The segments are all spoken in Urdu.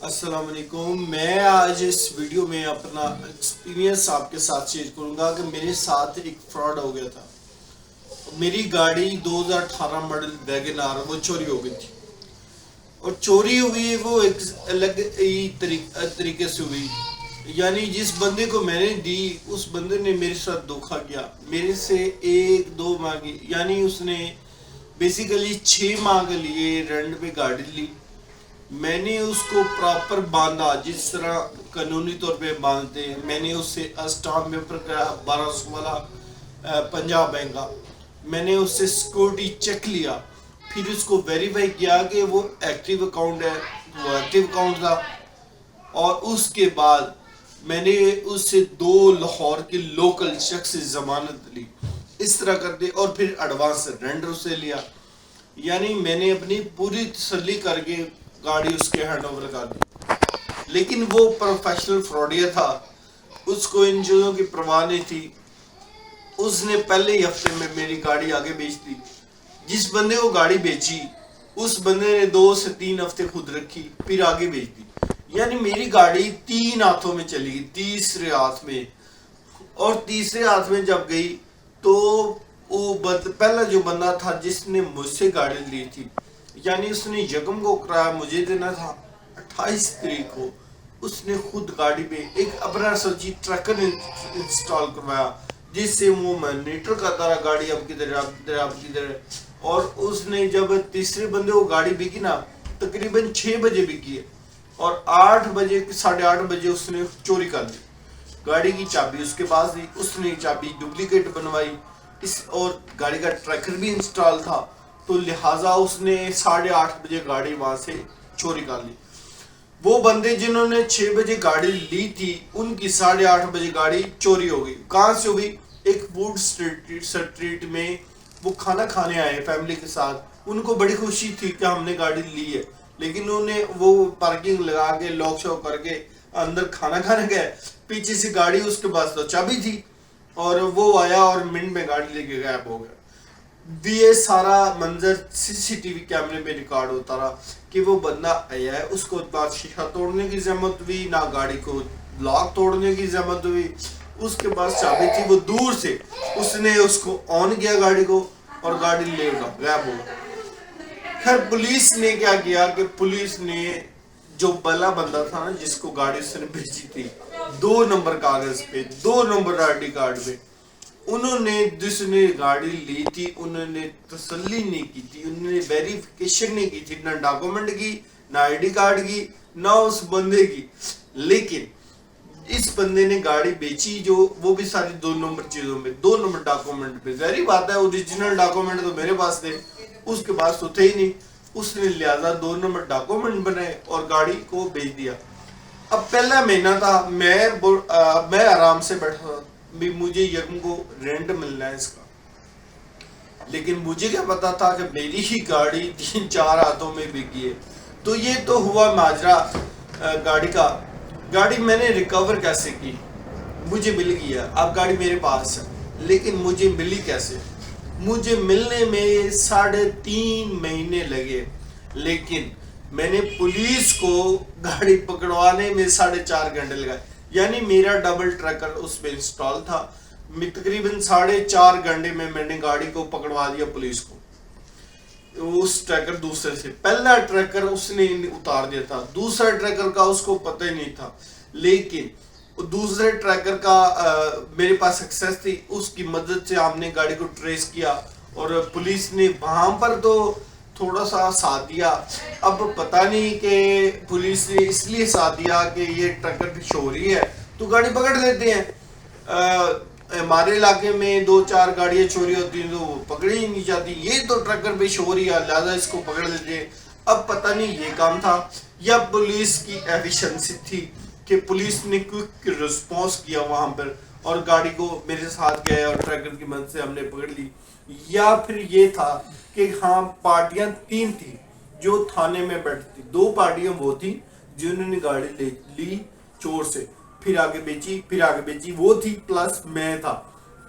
السلام علیکم. میں آج اس ویڈیو میں اپنا ایکسپیرینس آپ کے ساتھ شیئر کروں گا کہ میرے ساتھ ایک فراڈ ہو گیا تھا. میری گاڑی 2018 ماڈل ویگن آر وہ چوری ہو گئی تھی. اور چوری ہوئی وہ ایک الگ ہی طریقے سے ہوئی. یعنی جس بندے کو میں نے دی اس بندے نے میرے ساتھ دھوکا کیا. میرے سے 1-2 مانگی، یعنی اس نے بیسیکلی 6 ماہ کے لیے رینٹ پہ گاڑی لی. میں نے اس کو پراپر باندھا جس طرح قانونی طور پہ باندھتے ہیں. میں نے اس سے اسٹامپ پیپر کرایا 1200 والا پنجاب بینک کا. میں نے اس سے سیکورٹی چیک لیا، پھر اس کو ویریفائی کیا کہ وہ ایکٹیو اکاؤنٹ ہے. وہ ایکٹیو اکاؤنٹ تھا. اور اس کے بعد میں نے اس سے 2 لاہور کے لوکل شخص سے ضمانت لی. اس طرح کرتے اور پھر ایڈوانس رینٹ اس سے لیا. یعنی میں نے اپنی پوری تسلی کر کے گاڑی اس کے ہینڈ اوور کر دی. لیکن وہ پروفیشنل فراڈیہ تھا، اس کو ان چیزوں کی پرواہ نہیں تھی. اس نے پہلے ہی ہفتے میں میری گاڑی آگے بیچ دی. جس بندے کو گاڑی بیچی اس بندے نے 2 سے 3 ہفتے خود رکھی، پھر آگے بیچ دی. یعنی میری گاڑی 3 ہاتھوں میں چلی گئی، تیسرے ہاتھ میں. اور تیسرے ہاتھ میں جب گئی تو وہ پہلا جو بندہ تھا جس نے مجھ سے گاڑی لی تھی، یعنی اس نے یکم کو کرایہ مجھے دینا تھا، 28 تاریخ کو اس نے خود گاڑی پہ ایک اپنا سوچی ٹریکر انسٹال کروایا جس سے وہ مانیٹر کرتا رہا گاڑی اب کدھر اب کدھر. اور اس نے جب تیسرے بندے کو گاڑی بکی نا تقریباً 6 بجے بکی ہے، اور 8 بجے 8:30 بجے اس نے چوری کر دی. گاڑی کی چابی اس کے پاس دی، اس نے چابی ڈپلیکیٹ بنوائی اور گاڑی کا ٹریکر بھی انسٹال تھا، تو لہٰذا اس نے 8:30 بجے گاڑی وہاں سے چوری کر لی. وہ بندے جنہوں نے 6 بجے گاڑی لی تھی ان کی 8:30 بجے گاڑی چوری ہو گئی. کہاں سے ہوئی؟ ایک فوڈ سٹریٹ میں وہ کھانا کھانے آئے فیملی کے ساتھ. ان کو بڑی خوشی تھی کہ ہم نے گاڑی لی ہے، لیکن انہوں نے وہ پارکنگ لگا کے لاک شاک کر کے اندر کھانا کھانے گئے. پیچھے سے گاڑی اس کے پاس تو چابی تھی، اور وہ آیا اور منٹ میں گاڑی لے کے غائب ہو گیا. یہ سارا منظر CCTV کیمرے میں ریکارڈ ہوتا رہا کہ وہ بندہ آیا ہے، اس کو نہ شیشہ توڑنے کی زحمت ہوئی، نہ گاڑی کو لاک توڑنے کی زحمت ہوئی. اس کے پاس چابی تھی، وہ دور سے اس نے اس کو آن کیا گاڑی کو اور گاڑی لے گا غائب ہو گیا. خیر پولیس نے کیا کیا کہ پولیس نے جو پہلا بندہ تھا نا جس کو گاڑی اس نے بھیجی تھی 2 نمبر کاغذ پہ 2 نمبر ID کارڈ پہ، انہوں نے جس نے گاڑی لی تھی انہوں نے تسلی نہیں کی تھی، انہوں نے ویریفیکیشن نہیں کی تھی، نہ ڈاکومنٹ کی، نہ ID کارڈ کی، نہ اس بندے کی. لیکن اس بندے نے گاڑی بیچی جو وہ بھی ساری 2 نمبر چیزوں میں 2 نمبر ڈاکومنٹ پہ. ظاہری بات ہے اوریجنل ڈاکومنٹ تو میرے پاس تھے، اس کے پاس تو تھے ہی نہیں. اس نے لہذا 2 نمبر ڈاکومنٹ بنائے اور گاڑی کو بیچ دیا. اب پہلا مہینہ تھا، میں آرام سے بیٹھا تھا بھی مجھے یکم کو رینٹ ملنا ہے اس کا. لیکن مجھے کیا پتا تھا کہ میری ہی گاڑی 3-4 ہاتھوں میں بکی ہے. تو یہ تو ہوا ماجرا گاڑی کا. گاڑی میں نے ریکور کیسے کی؟ مجھے مل گیا، اب گاڑی میرے پاس ہے. لیکن مجھے ملی کیسے؟ مجھے ملنے میں 3.5 مہینے لگے. لیکن میں نے پولیس کو گاڑی پکڑوانے میں 4.5 گھنٹے لگائے. یعنی میرا ڈبل ٹریکر اس پہ انسٹال تھا. تقریباً 4.5 گھنٹے میں میں نے گاڑی کو پکڑوا دیا پولیس کو. اس ٹریکر دوسرے سے پہلا ٹریکر اس نے اتار دیا تھا، دوسرا ٹریکر کا اس کو پتہ ہی نہیں تھا. لیکن دوسرے ٹریکر کا میرے پاس ایکسس تھی، اس کی مدد سے ہم نے گاڑی کو ٹریس کیا. اور پولیس نے وہاں پر تو تھوڑا سا ساتھ دیا. اب پتہ نہیں کہ پولیس نے اس لیے ساتھ دیا کہ یہ ٹریکر بھی چوری ہے تو گاڑی پکڑ لیتے ہیں. ہمارے علاقے میں 2-4 گاڑیاں چوری ہوتی ہیں تو وہ پکڑی ہی نہیں جاتی. یہ تو ٹریکر بھی چوری ہے لہٰذا اس کو پکڑ لیتے ہیں. اب پتہ نہیں یہ کام تھا یا پولیس کی ایفیشنسی تھی کہ پولیس نے کوئک رسپانس کیا وہاں پر اور گاڑی کو میرے ساتھ گئے اور ٹریکر کی مدد سے ہم نے پکڑ لی. یا پھر یہ تھا کہ ہاں پارٹیاں 3 تھیں جو تھانے میں بیٹھتی. 2 پارٹیاں وہ تھیں جنہوں نے گاڑی لے لی چور سے، پھر آگے بیچی وہ تھی، پلس میں تھا.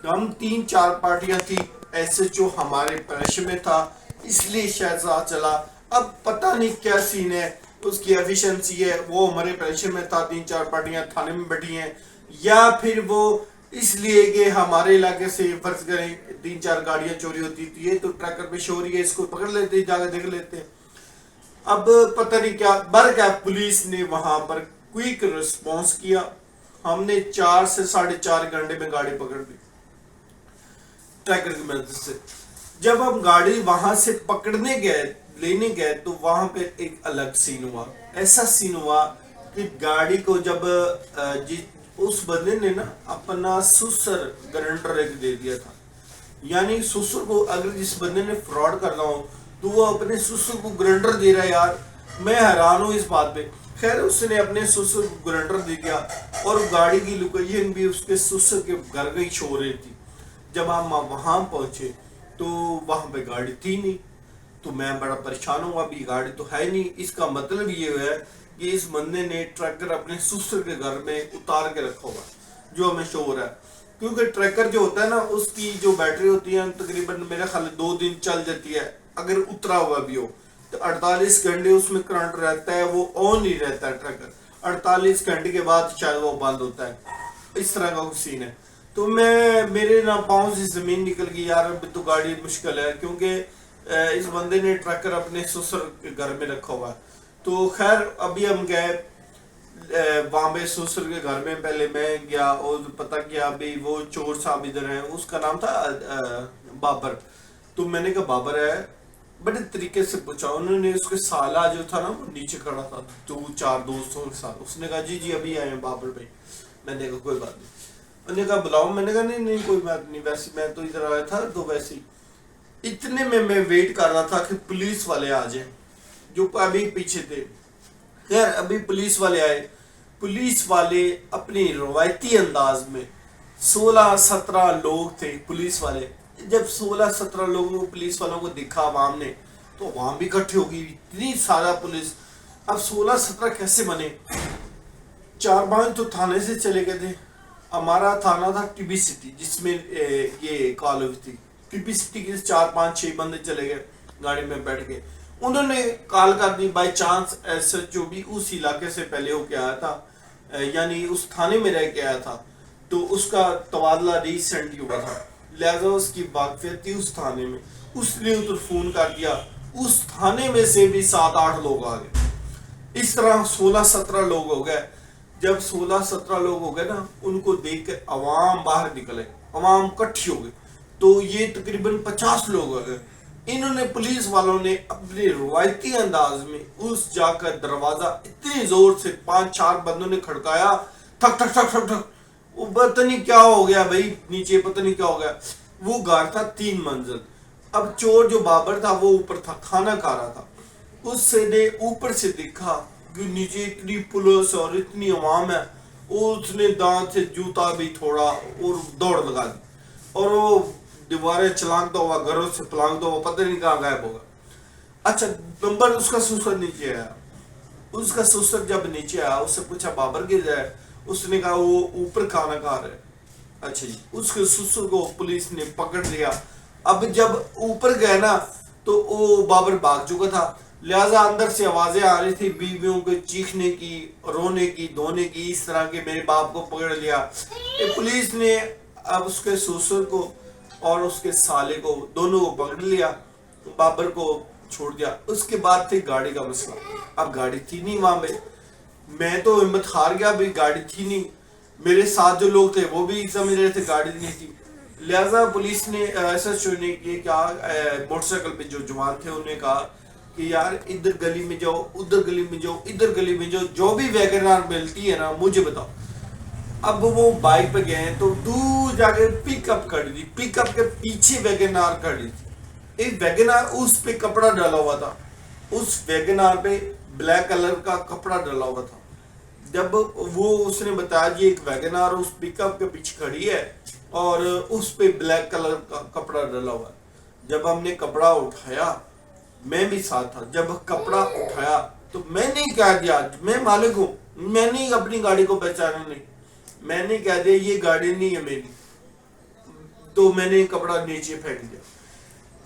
ہم 3-4 پارٹیاں تھی. SHO ہمارے پریش میں تھا اس لیے شاید چلا. اب پتہ نہیں کیا سین ہے. اس کی ایفیشنسی ہے، وہ ہمارے پریشر میں تھا، 3-4 پارٹیاں تھانے میں بیٹھی ہیں، یا پھر وہ اس لیے کہ ہمارے علاقے سے فرض کریں 3-4 گاڑیاں چوری ہوتی تھی، یہ تو ٹریکر پہ شو رہی ہے، اس کو پکڑ لیتے، جا کے دیکھ لیتے. اب پتہ نہیں کیا برکہ پولیس نے وہاں پر کوئک رسپانس کیا. ہم نے 4 سے 4.5 گھنٹے میں گاڑی پکڑ لی ٹریکر کی مدد سے. جب ہم گاڑی وہاں سے پکڑنے گئے، لینے گئے، تو وہاں پہ ایک الگ سین ہوا. ایسا سین ہوا کہ گاڑی کو جب اس بندے نے نا اپنا سسر گرنٹر ایک دے دیا تھا. یعنی سسر کو اگر جس بندے نے فراڈ کرنا ہو تو وہ اپنے سسر کو گرنٹر دے رہا ہے. یار میں حیران ہوں اس بات پہ. خیر اس نے اپنے سسر کو گرنٹر دے دیا اور گاڑی کی لوکیشن بھی اس کے سسر کے گھر گئی چھو رہی تھی. جب ہم وہاں پہنچے تو وہاں پہ گاڑی تھی نہیں. تو میں بڑا پریشان ہوں، ابھی گاڑی تو ہے نہیں. اس کا مطلب یہ ہے کہ اس بندے نے ٹریکر اپنے سسر کے گھر میں اتار کے رکھا ہوا جو ہمیں شو ہو رہا ہے. کیونکہ ٹریکر جو ہوتا ہے نا اس کی جو بیٹری ہوتی ہے تقریباً میرے خیال 2 دن چل جاتی ہے اگر اترا ہوا بھی ہو. تو 48 گھنٹے اس میں کرنٹ رہتا ہے، وہ آن ہی رہتا ہے ٹریکر. 48 گھنٹے کے بعد شاید وہ بند ہوتا ہے. اس طرح کا سین ہے. تو میرے نا پاؤں سے زمین نکل گئی. یار اب تو گاڑی مشکل ہے کیونکہ اس بندے نے ٹریکر اپنے سسر کے گھر میں رکھا ہوا ہے. تو خیر ابھی ہم گئے وہاں پہ سسر کے گھر میں. پہلے میں گیا اور پتہ کیا بھی وہ چور صاحب ادھر ہیں. اس کا نام تھا بابر. تو میں نے کہا بابر ہے، بڑے طریقے سے پوچھا. انہوں نے اس کے سالہ جو تھا نا وہ نیچے کھڑا تھا 2-4 دوستوں کے ساتھ. اس نے کہا جی ابھی آئے ہیں بابر بھائی. میں نے کہا کوئی بات نہیں. انہوں نے کہا بلاؤ. میں نے کہا نہیں کوئی بات نہیں، ویسے میں تو ادھر آیا تھا. تو ویسے اتنے میں ویٹ کر رہا تھا کہ پولیس والے آ جائیں جو ابھی پیچھے تھے. خیر ابھی پولیس والے آئے. پولیس والے اپنی روایتی انداز میں 16-17 لوگ تھے پولیس والے. جب 16-17 لوگوں کو پولیس والوں کو دیکھا عوام نے تو عوام بھی اکٹھے ہو گئی. اتنی سارا پولیس. اب 16-17 کیسے بنے؟ 4-5 تو تھانے سے چلے گئے تھے. ہمارا تھانہ تھا ٹی بی سٹی جس میں یہ کال ہوئی تھی. ٹی بی سٹی کے 4-5-6 بندے چلے گئے گاڑی میں بیٹھ کے. انہوں نے کال کر دی. By chance S H O بھی اس علاقے سے پہلے ہو کے آیا تھا، یعنی اس تھانے میں رہ کے آیا تھا. تو اس کا تبادلہ ریسنٹلی ہوا تھا، لہذا اس کی واقفیت تھی اس تھانے میں. اس نے ادھر فون کر دیا. اس تھانے میں سے بھی 7-8 لوگ آ گئے. اس طرح 16-17 لوگ ہو گئے. جب 16-17 لوگ ہو گئے نا ان کو دیکھ کے عوام باہر نکلے، عوام کٹھی ہو گئی. تو یہ تقریباً 50 لوگ ہو گئے. انہوں نے پولیس والوں نے اپنے روایتی انداز میں اس جا کر دروازہ اتنی زور سے 5-4 بندوں نے کھڑکایا. ٹھک ٹھک ٹھک ٹھک ٹھک. وہ پتہ نہیں کیا ہو گیا بھائی، نیچے پتہ نہیں کیا ہو گیا. وہ گھر تھا 3 منزل. اب چور جو بابر تھا وہ اوپر تھا، کھانا کھا رہا تھا. اس سے نے اوپر سے دیکھا کہ نیچے اتنی پولیس اور اتنی عوام ہے. اس نے دانت سے جوتا بھی تھوڑا اور دوڑ لگا دی اور وہ دیواریں چلانگتا ہوا، گھروں سے پلانگتا ہوا پتہ نہیں کہاں غائب ہوگا. اچھا نمبر اس کا سسر نیچے آیا. اس کا سسر جب نیچے آیا اس سے پوچھا بابر گر جائے. اس نے کہا وہ اوپر کھانا کھا رہے. اچھا جی. اس کے سسر کو پولیس نے پکڑ لیا. اب جب اوپر گئے نا تو وہ بابر بھاگ چکا تھا، لہٰذا اندر سے آوازیں آ رہی تھی بیویوں کے چیخنے کی، رونے کی، دھونے کی، اس طرح کے میرے باپ کو پکڑ لیا. پولیس نے اب اس کے سسر کو اور اس کے سالے کو دونوں کو پکڑ لیا، بابر کو چھوڑ دیا. اس کے بعد تھی گاڑی کا مسئلہ. اب گاڑی تھی نہیں وہاں پہ. میں تو ہمت ہار گیا بھائی، گاڑی تھی نہیں. میرے ساتھ جو لوگ تھے وہ بھی سمجھ رہے تھے گاڑی نہیں تھی. لہٰذا پولیس نے ایسا نے کیا موٹر سائیکل پہ جو جوان تھے انہوں نے کہا کہ یار ادھر گلی میں جاؤ، ادھر گلی میں جاؤ، ادھر گلی میں جاؤ، جو بھی ویگن آر ملتی ہے نا مجھے بتاؤ. اب وہ بائک پہ گئے تو دور جا کے پک اپ کھڑی تھی. پک اپ کے پیچھے ویگن آر کھڑی تھی. ایک ویگن آر اس پہ کپڑا ڈالا ہوا تھا. اس ویگن آر پہ بلیک کلر کا کپڑا ڈالا ہوا تھا. جب وہ اس نے بتایا جی ایک ویگن آر اس پک اپ کے پیچھے کھڑی ہے اور اس پہ بلیک کلر کا کپڑا ڈالا ہوا ہے. جب ہم نے کپڑا اٹھایا، میں بھی ساتھ تھا، جب کپڑا اٹھایا تو میں نے کہہ دیا میں مالک ہوں، میں نے اپنی گاڑی کو پہچانا نہیں. میں نے کہہ دیا یہ گاڑی نہیں ہے میری. تو میں نے کپڑا نیچے پھینک دیا.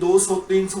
200-300